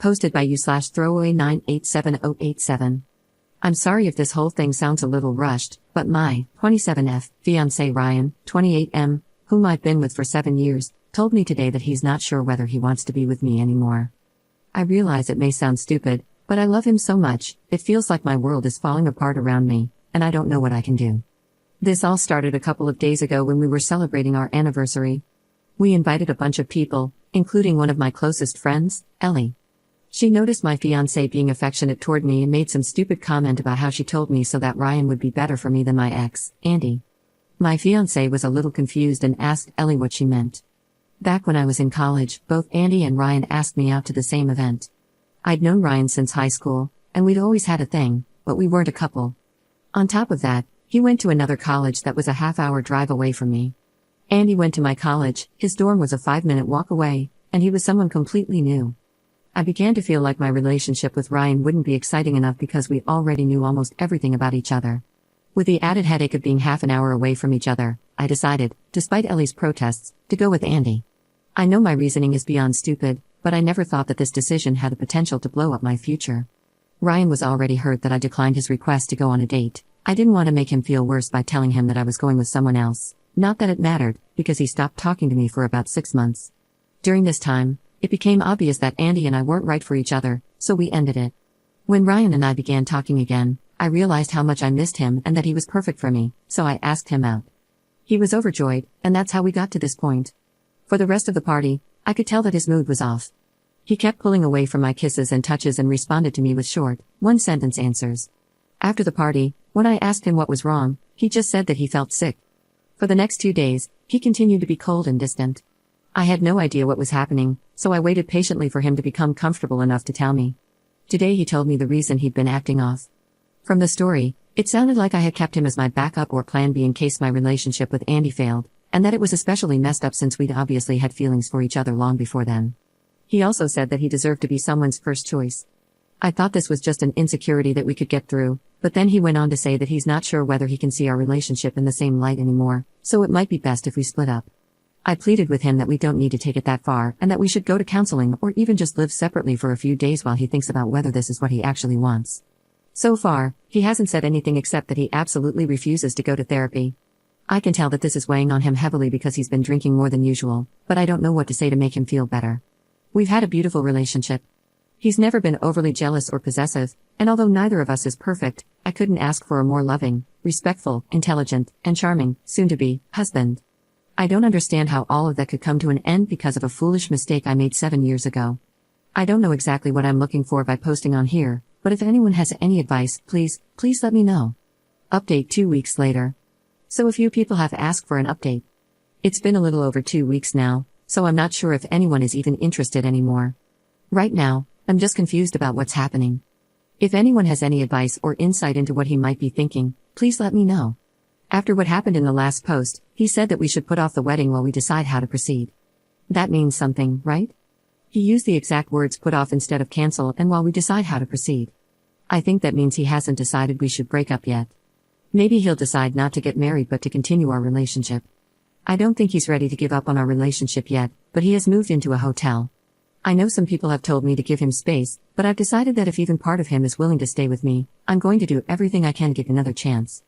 Posted by you/throwaway987087. I'm sorry if this whole thing sounds a little rushed, but my 27F fiancé Ryan, 28M, whom I've been with for 7 years, told me today that he's not sure whether he wants to be with me anymore. I realize it may sound stupid, but I love him so much, it feels like my world is falling apart around me, and I don't know what I can do. This all started a couple of days ago when we were celebrating our anniversary. We invited a bunch of people, including one of my closest friends, Ellie. She noticed my fiancé being affectionate toward me and made some stupid comment about how she told me so that Ryan would be better for me than my ex, Andy. My fiancé was a little confused and asked Ellie what she meant. Back when I was in college, both Andy and Ryan asked me out to the same event. I'd known Ryan since high school, and we'd always had a thing, but we weren't a couple. On top of that, he went to another college that was a half-hour drive away from me. Andy went to my college, his dorm was a 5-minute walk away, and he was someone completely new. I began to feel like my relationship with Ryan wouldn't be exciting enough because we already knew almost everything about each other. With the added headache of being half an hour away from each other, I decided, despite Ellie's protests, to go with Andy. I know my reasoning is beyond stupid, but I never thought that this decision had the potential to blow up my future. Ryan was already hurt that I declined his request to go on a date. I didn't want to make him feel worse by telling him that I was going with someone else. Not that it mattered, because he stopped talking to me for about 6 months. During this time, it became obvious that Andy and I weren't right for each other, so we ended it. When Ryan and I began talking again, I realized how much I missed him and that he was perfect for me, so I asked him out. He was overjoyed, and that's how we got to this point. For the rest of the party, I could tell that his mood was off. He kept pulling away from my kisses and touches and responded to me with short, one-sentence answers. After the party, when I asked him what was wrong, he just said that he felt sick. For the next 2 days, he continued to be cold and distant. I had no idea what was happening, so I waited patiently for him to become comfortable enough to tell me. Today he told me the reason he'd been acting off. From the story, it sounded like I had kept him as my backup or plan B in case my relationship with Andy failed, and that it was especially messed up since we'd obviously had feelings for each other long before then. He also said that he deserved to be someone's first choice. I thought this was just an insecurity that we could get through, but then he went on to say that he's not sure whether he can see our relationship in the same light anymore, so it might be best if we split up. I pleaded with him that we don't need to take it that far and that we should go to counseling or even just live separately for a few days while he thinks about whether this is what he actually wants. So far, he hasn't said anything except that he absolutely refuses to go to therapy. I can tell that this is weighing on him heavily because he's been drinking more than usual, but I don't know what to say to make him feel better. We've had a beautiful relationship. He's never been overly jealous or possessive, and although neither of us is perfect, I couldn't ask for a more loving, respectful, intelligent, and charming, soon-to-be, husband. I don't understand how all of that could come to an end because of a foolish mistake I made 7 years ago. I don't know exactly what I'm looking for by posting on here, but if anyone has any advice, please let me know. Update 2 weeks later. So a few people have asked for an update. It's been a little over 2 weeks now, so I'm not sure if anyone is even interested anymore. Right now, I'm just confused about what's happening. If anyone has any advice or insight into what he might be thinking, please let me know. After what happened in the last post, he said that we should put off the wedding while we decide how to proceed. That means something, right? He used the exact words put off instead of cancel and while we decide how to proceed. I think that means he hasn't decided we should break up yet. Maybe he'll decide not to get married but to continue our relationship. I don't think he's ready to give up on our relationship yet, but he has moved into a hotel. I know some people have told me to give him space, but I've decided that if even part of him is willing to stay with me, I'm going to do everything I can to get another chance.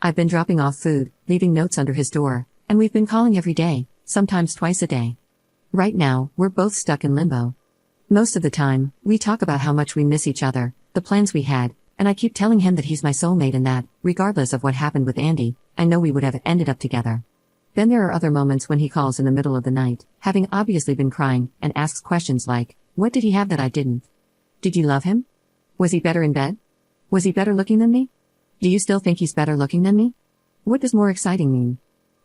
I've been dropping off food, leaving notes under his door, and we've been calling every day, sometimes twice a day. Right now, we're both stuck in limbo. Most of the time, we talk about how much we miss each other, the plans we had, and I keep telling him that he's my soulmate and that, regardless of what happened with Andy, I know we would have ended up together. Then there are other moments when he calls in the middle of the night, having obviously been crying, and asks questions like, what did he have that I didn't? Did you love him? Was he better in bed? Was he better looking than me? Do you still think he's better looking than me? What does more exciting mean?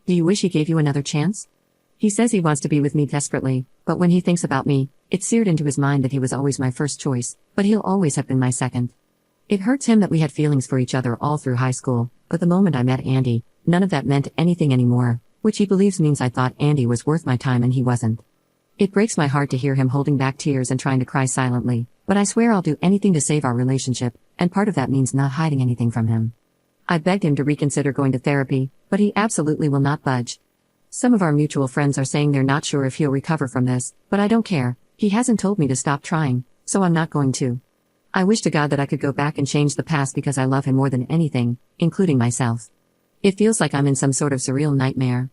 Do you wish he gave you another chance? He says he wants to be with me desperately, but when he thinks about me, it's seared into his mind that he was always my first choice, but he'll always have been my second. It hurts him that we had feelings for each other all through high school, but the moment I met Andy, none of that meant anything anymore, which he believes means I thought Andy was worth my time and he wasn't. It breaks my heart to hear him holding back tears and trying to cry silently, but I swear I'll do anything to save our relationship, and part of that means not hiding anything from him. I begged him to reconsider going to therapy, but he absolutely will not budge. Some of our mutual friends are saying they're not sure if he'll recover from this, but I don't care. He hasn't told me to stop trying, so I'm not going to. I wish to God that I could go back and change the past because I love him more than anything, including myself. It feels like I'm in some sort of surreal nightmare.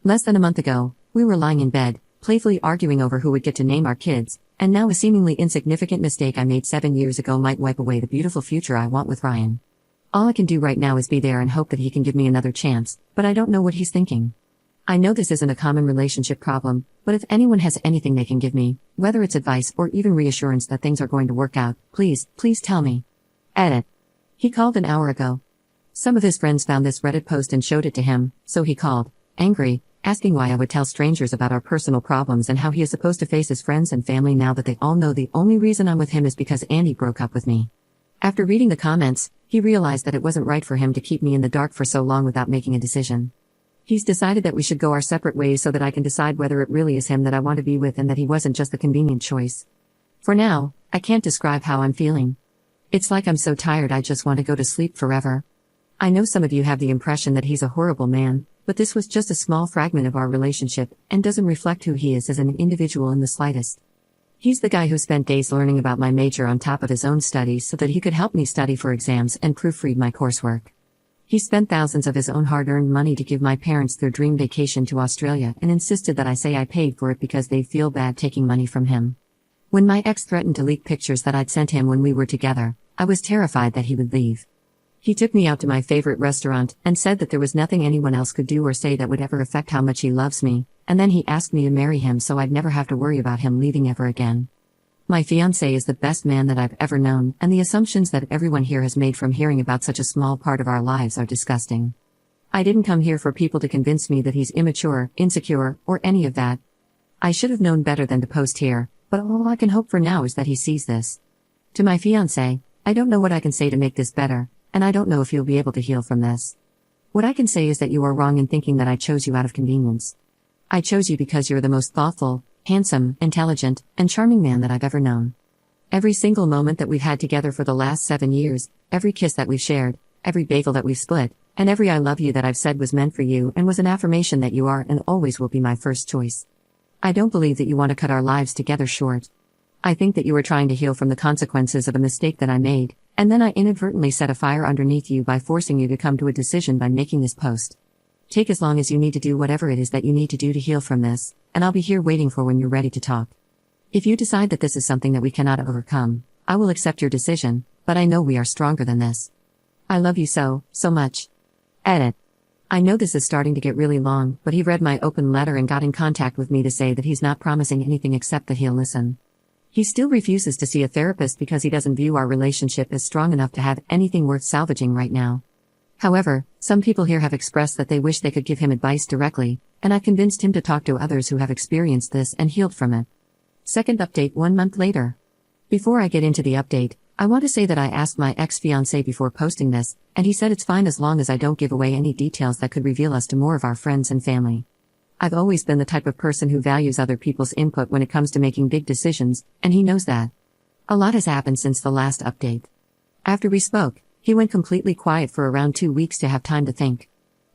Less than a month ago, we were lying in bed, playfully arguing over who would get to name our kids, and now a seemingly insignificant mistake I made 7 years ago might wipe away the beautiful future I want with Ryan. All I can do right now is be there and hope that he can give me another chance, but I don't know what he's thinking. I know this isn't a common relationship problem, but if anyone has anything they can give me, whether it's advice or even reassurance that things are going to work out, please tell me. Edit. He called an hour ago. Some of his friends found this Reddit post and showed it to him, so he called, angry, asking why I would tell strangers about our personal problems and how he is supposed to face his friends and family now that they all know the only reason I'm with him is because Andy broke up with me. After reading the comments, he realized that it wasn't right for him to keep me in the dark for so long without making a decision. He's decided that we should go our separate ways so that I can decide whether it really is him that I want to be with and that he wasn't just the convenient choice. For now, I can't describe how I'm feeling. It's like I'm so tired I just want to go to sleep forever. I know some of you have the impression that he's a horrible man, but this was just a small fragment of our relationship and doesn't reflect who he is as an individual in the slightest. He's the guy who spent days learning about my major on top of his own studies so that he could help me study for exams and proofread my coursework. He spent thousands of his own hard-earned money to give my parents their dream vacation to Australia and insisted that I say I paid for it because they feel bad taking money from him. When my ex threatened to leak pictures that I'd sent him when we were together, I was terrified that he would leave. He took me out to my favorite restaurant and said that there was nothing anyone else could do or say that would ever affect how much he loves me, and then he asked me to marry him so I'd never have to worry about him leaving ever again. My fiancé is the best man that I've ever known, and the assumptions that everyone here has made from hearing about such a small part of our lives are disgusting. I didn't come here for people to convince me that he's immature, insecure, or any of that. I should have known better than to post here, but all I can hope for now is that he sees this. To my fiancé, I don't know what I can say to make this better, and I don't know if you'll be able to heal from this. What I can say is that you are wrong in thinking that I chose you out of convenience. I chose you because you're the most thoughtful, handsome, intelligent, and charming man that I've ever known. Every single moment that we've had together for the last 7 years, every kiss that we've shared, every bagel that we've split, and every I love you that I've said was meant for you and was an affirmation that you are and always will be my first choice. I don't believe that you want to cut our lives together short. I think that you are trying to heal from the consequences of a mistake that I made, and then I inadvertently set a fire underneath you by forcing you to come to a decision by making this post. Take as long as you need to do whatever it is that you need to do to heal from this, and I'll be here waiting for when you're ready to talk. If you decide that this is something that we cannot overcome, I will accept your decision, but I know we are stronger than this. I love you so much. Edit. I know this is starting to get really long, but he read my open letter and got in contact with me to say that he's not promising anything except that he'll listen. He still refuses to see a therapist because he doesn't view our relationship as strong enough to have anything worth salvaging right now. However, some people here have expressed that they wish they could give him advice directly, and I convinced him to talk to others who have experienced this and healed from it. Second update 1 month later. Before I get into the update, I want to say that I asked my ex-fiancé before posting this, and he said it's fine as long as I don't give away any details that could reveal us to more of our friends and family. I've always been the type of person who values other people's input when it comes to making big decisions, and he knows that. A lot has happened since the last update. After we spoke, he went completely quiet for around 2 weeks to have time to think.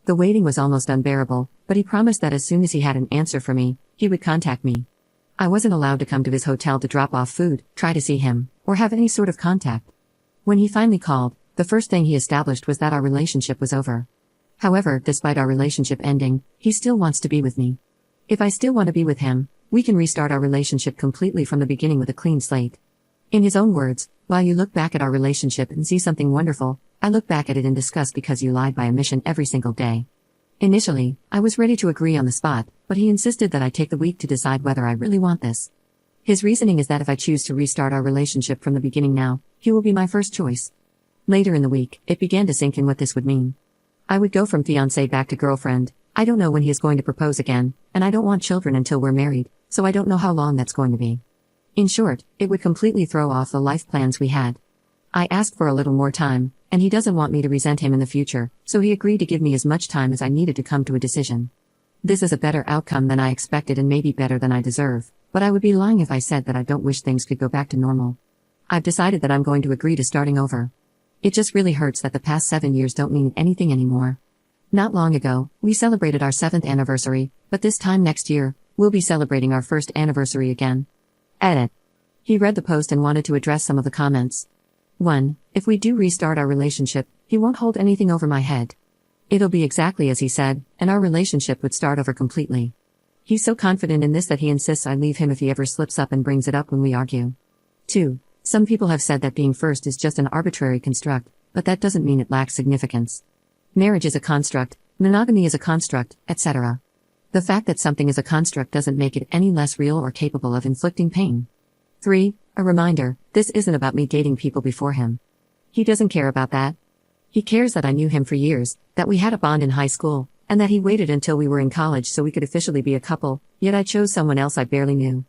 The waiting was almost unbearable, but he promised that as soon as he had an answer for me, he would contact me. I wasn't allowed to come to his hotel to drop off food, try to see him, or have any sort of contact. When he finally called, the first thing he established was that our relationship was over. However, despite our relationship ending, he still wants to be with me. If I still want to be with him, we can restart our relationship completely from the beginning with a clean slate. In his own words, while you look back at our relationship and see something wonderful, I look back at it in disgust because you lied by omission every single day. Initially, I was ready to agree on the spot, but he insisted that I take the week to decide whether I really want this. His reasoning is that if I choose to restart our relationship from the beginning now, he will be my first choice. Later in the week, it began to sink in what this would mean. I would go from fiancé back to girlfriend. I don't know when he is going to propose again, and I don't want children until we're married, so I don't know how long that's going to be. In short, it would completely throw off the life plans we had. I asked for a little more time, and he doesn't want me to resent him in the future, so he agreed to give me as much time as I needed to come to a decision. This is a better outcome than I expected and maybe better than I deserve, but I would be lying if I said that I don't wish things could go back to normal. I've decided that I'm going to agree to starting over. It just really hurts that the past 7 years don't mean anything anymore. Not long ago, we celebrated our 7th anniversary, but this time next year, we'll be celebrating our 1st anniversary again. Edit. He read the post and wanted to address some of the comments. 1. If we do restart our relationship, he won't hold anything over my head. It'll be exactly as he said, and our relationship would start over completely. He's so confident in this that he insists I leave him if he ever slips up and brings it up when we argue. 2. Some people have said that being first is just an arbitrary construct, but that doesn't mean it lacks significance. Marriage is a construct, monogamy is a construct, etc. The fact that something is a construct doesn't make it any less real or capable of inflicting pain. 3. A reminder, this isn't about me dating people before him. He doesn't care about that. He cares that I knew him for years, that we had a bond in high school, and that he waited until we were in college so we could officially be a couple, yet I chose someone else I barely knew.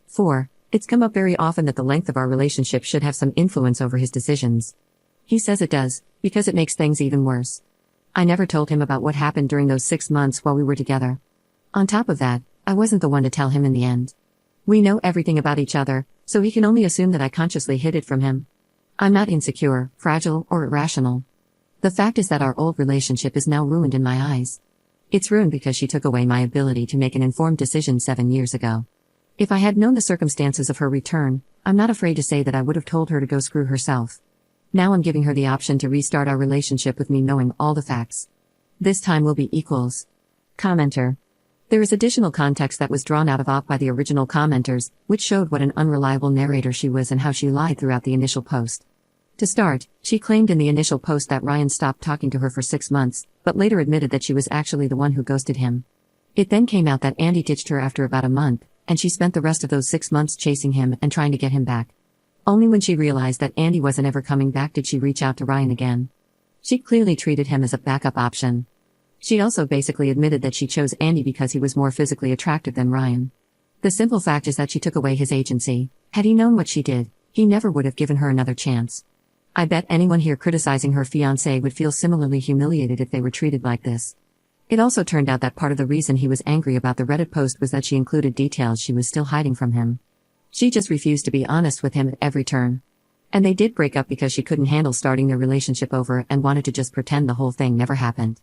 4. It's come up very often that the length of our relationship should have some influence over his decisions. He says it does, because it makes things even worse. I never told him about what happened during those 6 months while we were together. On top of that, I wasn't the one to tell him in the end. We know everything about each other, so he can only assume that I consciously hid it from him. I'm not insecure, fragile, or irrational. The fact is that our old relationship is now ruined in my eyes. It's ruined because she took away my ability to make an informed decision 7 years ago. If I had known the circumstances of her return, I'm not afraid to say that I would have told her to go screw herself. Now I'm giving her the option to restart our relationship with me knowing all the facts. This time will be equals. Commenter. There is additional context that was drawn out of by the original commenters, which showed what an unreliable narrator she was and how she lied throughout the initial post. To start, she claimed in the initial post that Ryan stopped talking to her for 6 months, but later admitted that she was actually the one who ghosted him. It then came out that Andy ditched her after about a month, and she spent the rest of those 6 months chasing him and trying to get him back. Only when she realized that Andy wasn't ever coming back did she reach out to Ryan again. She clearly treated him as a backup option. She also basically admitted that she chose Andy because he was more physically attractive than Ryan. The simple fact is that she took away his agency. Had he known what she did, he never would have given her another chance. I bet anyone here criticizing her fiancé would feel similarly humiliated if they were treated like this. It also turned out that part of the reason he was angry about the Reddit post was that she included details she was still hiding from him. She just refused to be honest with him at every turn. And they did break up because she couldn't handle starting their relationship over and wanted to just pretend the whole thing never happened.